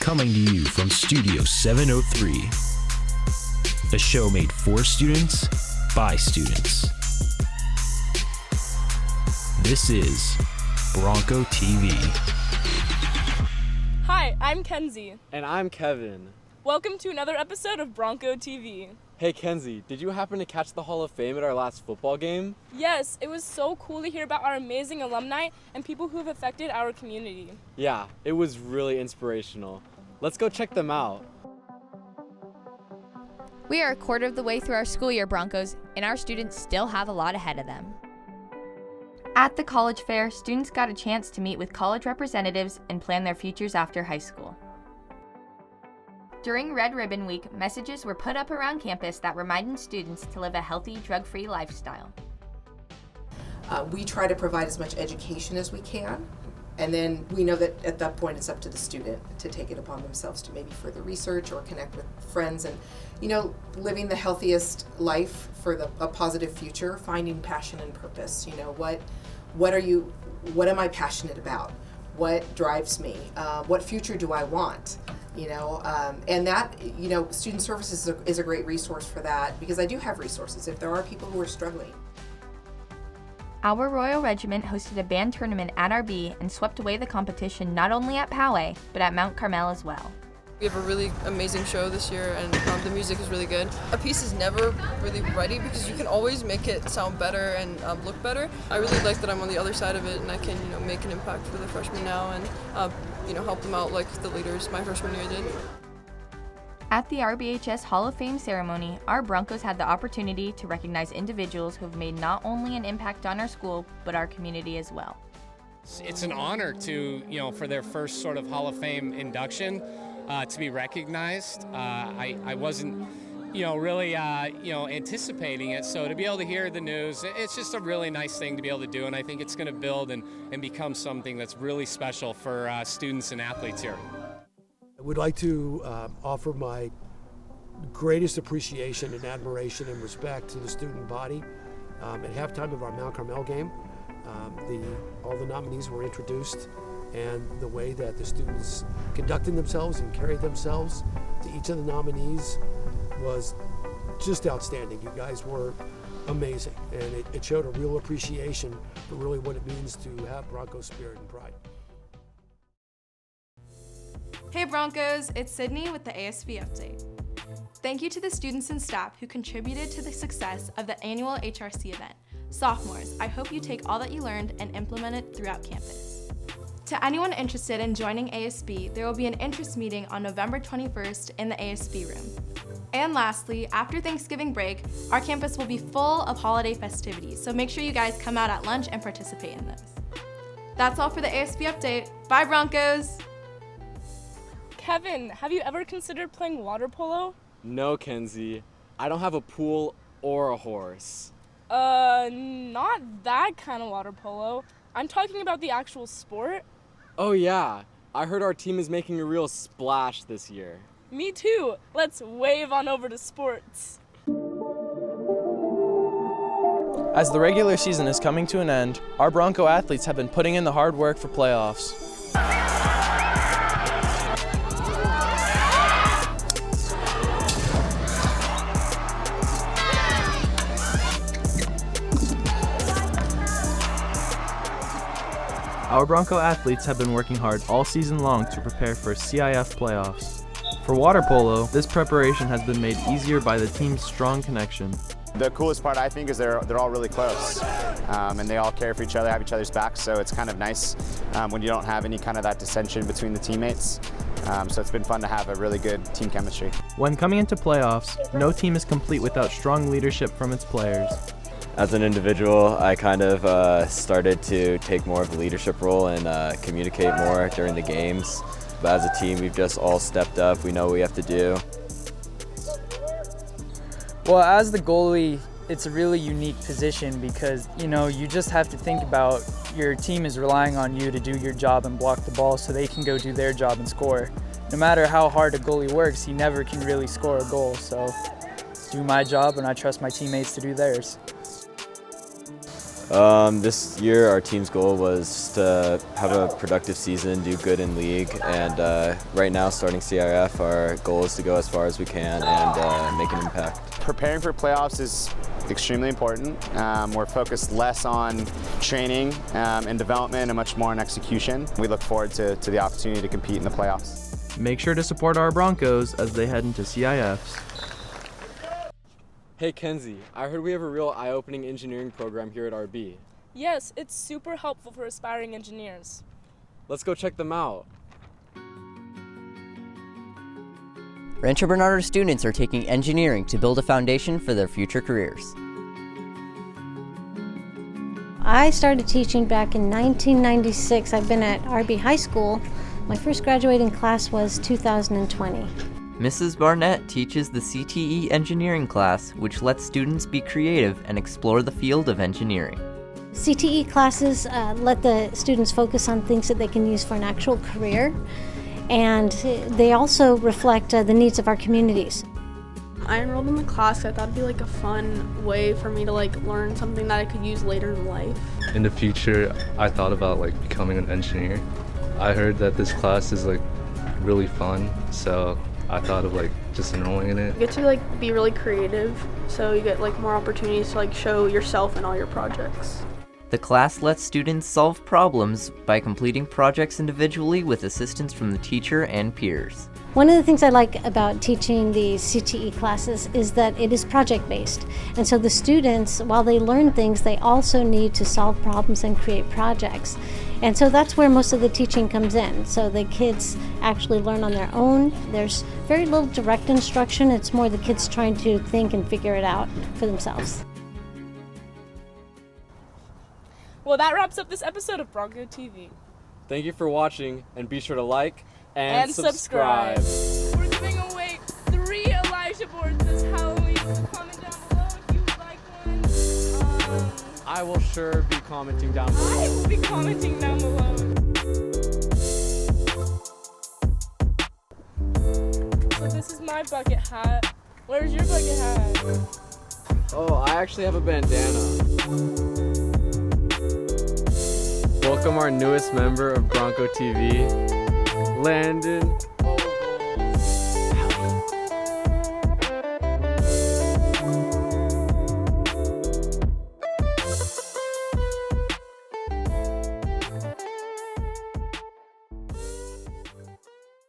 Coming to you from Studio 703, a show made for students, by students. This is Bronco TV. Hi, I'm Kenzie. And I'm Kevin. Welcome to another episode of Bronco TV. Hey Kenzie, did you happen to catch the Hall of Fame at our last football game? Yes, it was so cool to hear about our amazing alumni and people who have affected our community. Yeah, it was really inspirational. Let's go check them out. We are a quarter of the way through our school year, Broncos, and our students still have a lot ahead of them. At the college fair, students got a chance to meet with college representatives and plan their futures after high school. During Red Ribbon Week, messages were put up around campus that reminded students to live a healthy, drug-free lifestyle. We try to provide as much education as we can, and then we know that at that point it's up to the student to take it upon themselves to maybe further research or connect with friends and, living the healthiest life for a positive future, finding passion and purpose. What am I passionate about? What drives me? What future do I want? And that, student services is a great resource for that, because I do have resources if there are people who are struggling. Our Royal Regiment hosted a band tournament at RB and swept away the competition not only at Poway, but at Mount Carmel as well. We have a really amazing show this year, and the music is really good. A piece is never really ready because you can always make it sound better and look better. I really like that I'm on the other side of it, and I can make an impact for the freshmen now and help them out like the leaders my freshman year did. At the RBHS Hall of Fame ceremony, our Broncos had the opportunity to recognize individuals who have made not only an impact on our school, but our community as well. It's an honor to, for their first sort of Hall of Fame induction, to be recognized. I wasn't, really, anticipating it. So to be able to hear the news, it's just a really nice thing to be able to do. And I think it's going to build and become something that's really special for students and athletes here. I would like to offer my greatest appreciation and admiration and respect to the student body. At halftime of our Mount Carmel game, all the nominees were introduced, and the way that the students conducted themselves and carried themselves to each of the nominees was just outstanding. You guys were amazing, and it showed a real appreciation for really what it means to have Bronco spirit and pride. Hey Broncos, it's Sydney with the ASB update. Thank you to the students and staff who contributed to the success of the annual HRC event. Sophomores, I hope you take all that you learned and implement it throughout campus. To anyone interested in joining ASB, there will be an interest meeting on November 21st in the ASB room. And lastly, after Thanksgiving break, our campus will be full of holiday festivities, so make sure you guys come out at lunch and participate in those. That's all for the ASB update. Bye Broncos! Kevin, have you ever considered playing water polo? No, Kenzie. I don't have a pool or a horse. Not that kind of water polo. I'm talking about the actual sport. Oh yeah, I heard our team is making a real splash this year. Me too. Let's wave on over to sports. As the regular season is coming to an end, our Bronco athletes have been putting in the hard work for playoffs. Our Bronco athletes have been working hard all season long to prepare for CIF playoffs. For water polo, this preparation has been made easier by the team's strong connection. The coolest part, I think, is they're all really close, and they all care for each other, have each other's backs, so it's kind of nice when you don't have any kind of that dissension between the teammates. So it's been fun to have a really good team chemistry. When coming into playoffs, no team is complete without strong leadership from its players. As an individual, I kind of started to take more of a leadership role and communicate more during the games. But as a team, we've just all stepped up. We know what we have to do. Well, as the goalie, it's a really unique position because, you just have to think about your team is relying on you to do your job and block the ball so they can go do their job and score. No matter how hard a goalie works, he never can really score a goal. So do my job and I trust my teammates to do theirs. This year our team's goal was to have a productive season, do good in league, and right now starting CIF our goal is to go as far as we can and make an impact. Preparing for playoffs is extremely important. We're focused less on training and development and much more on execution. We look forward to the opportunity to compete in the playoffs. Make sure to support our Broncos as they head into CIFs. Hey Kenzie, I heard we have a real eye-opening engineering program here at RB. Yes, it's super helpful for aspiring engineers. Let's go check them out. Rancho Bernardo students are taking engineering to build a foundation for their future careers. I started teaching back in 1996. I've been at RB High School. My first graduating class was 2020. Mrs. Barnett teaches the CTE engineering class, which lets students be creative and explore the field of engineering. CTE classes let the students focus on things that they can use for an actual career, and they also reflect the needs of our communities. I enrolled in the class. I thought it'd be like a fun way for me to learn something that I could use later in life. In the future, I thought about becoming an engineer. I heard that this class is really fun, so I thought of just enrolling in it. You get to be really creative, so you get more opportunities to show yourself in all your projects. The class lets students solve problems by completing projects individually with assistance from the teacher and peers. One of the things I like about teaching the CTE classes is that it is project-based. And so the students, while they learn things, they also need to solve problems and create projects. And so that's where most of the teaching comes in. So the kids actually learn on their own. There's very little direct instruction. It's more the kids trying to think and figure it out for themselves. Well, that wraps up this episode of Bronco TV. Thank you for watching, and be sure to like and subscribe. We're giving away 3 Elijah boards this Halloween. Comment down below if you would like one. I will sure be commenting down below. I will be commenting down below. So this is my bucket hat. Where's your bucket hat? Oh, I actually have a bandana. Welcome our newest member of Bronco TV, Landon. Oh,